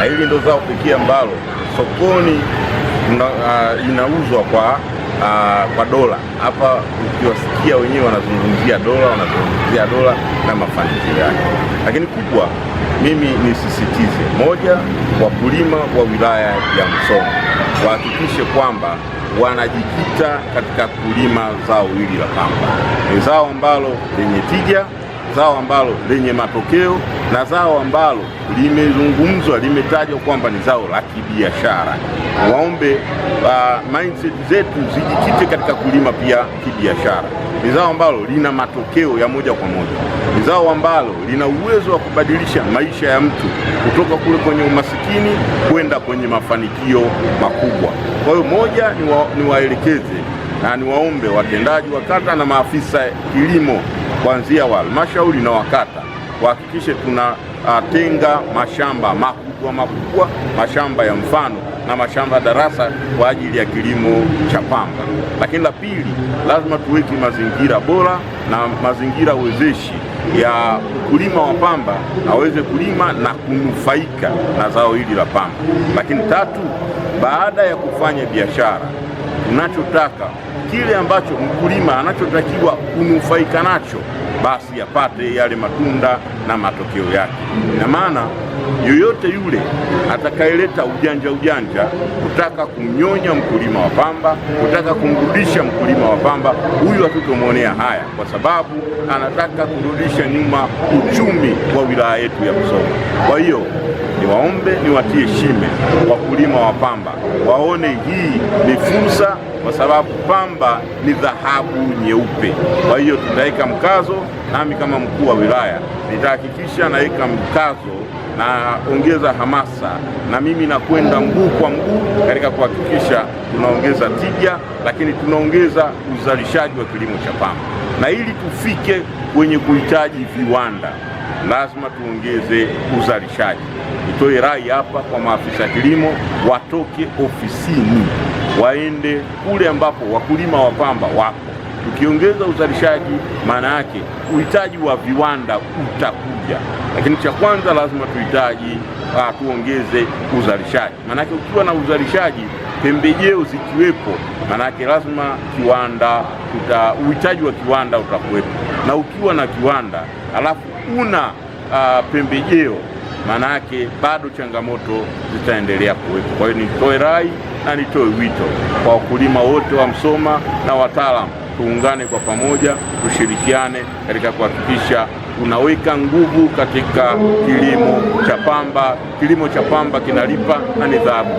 na hili ndio zao pekee ambalo sokoni inauzwa kwa dola. Hapa ukiwasikia wenyewe wanazungumzia dola na mafanikio yake. Lakini kubwa, mimi nisisitize, moja, wakulima wa wilaya ya Musoma wahakikishe kwamba wanajikita katika kulima zao hili la pamba. Ni zao ambalo lenye tija, zao ambalo lenye matokeo, na zao ambalo limezungumzwa, limetajwa kwamba ni zao la kibiashara. Waombe mindset zetu zijikite katika kulima pia kibiashara. Ni zao ambalo lina matokeo ya moja kwa moja. Ni zao ambalo lina uwezo wa kubadilisha maisha ya mtu kutoka kule kwenye umasikini kwenda kwenye mafanikio makubwa. Kwa hiyo moja, niwaelekeze na niwaombe watendaji wa kata na maafisa kilimo kuanzia wa halmashauri na wakata wahakikishe tunatenga mashamba makubwa, mashamba ya mfano na mashamba darasa kwa ajili ya kilimo cha pamba. Lakini la pili, lazima tuweke mazingira bora na mazingira wezeshi ya mkulima wa pamba aweze kulima na kunufaika na zao hili la pamba. Lakini tatu, baada ya kufanya biashara, tunachotaka kile ambacho mkulima anachotakiwa kunufaika nacho, basi apate yale matunda na matokeo yake. Ina maana yoyote yule atakayeleta ujanja kutaka kumnyonya mkulima wa pamba, kutaka kumrudisha mkulima wa pamba, huyu hatutomwonea haya, kwa sababu anataka kurudisha nyuma uchumi wa wilaya yetu ya Musoma. Kwa hiyo niwaombe, niwatie shime wakulima wa pamba, waone hii ni fursa, kwa sababu pamba ni dhahabu nyeupe. Kwa hiyo tutaweka mkazo, nami kama mkuu wa wilaya nitahakikisha naweka mkazo na ongeza hamasa, na mimi nakwenda mguu kwa mguu katika kuhakikisha tunaongeza tija, lakini tunaongeza uzalishaji wa kilimo cha pamba. Na ili tufike kwenye kuhitaji viwanda, lazima tuongeze uzalishaji. Nitoe rai hapa kwa maafisa kilimo, watoke ofisini waende kule ambapo wakulima wa pamba wapo. Tukiongeza uzalishaji, maana yake uhitaji wa viwanda utakuja. Lakini cha kwanza lazima tuongeze uzalishaji. Maana yake ukiwa na uzalishaji, pembejeo zikiwepo, maana yake lazima uhitaji wa kiwanda utakuwepo. Na ukiwa na kiwanda alafu una pembejeo, maana yake bado changamoto zitaendelea kuwepo. Kwa hiyo nitoe rai na nitoe wito kwa wakulima wote wa Musoma na wataalamu, tuungane kwa pamoja, tushirikiane katika kuhakikisha tunaweka nguvu katika kilimo cha pamba. Kilimo cha pamba kinalipa na ni dhahabu.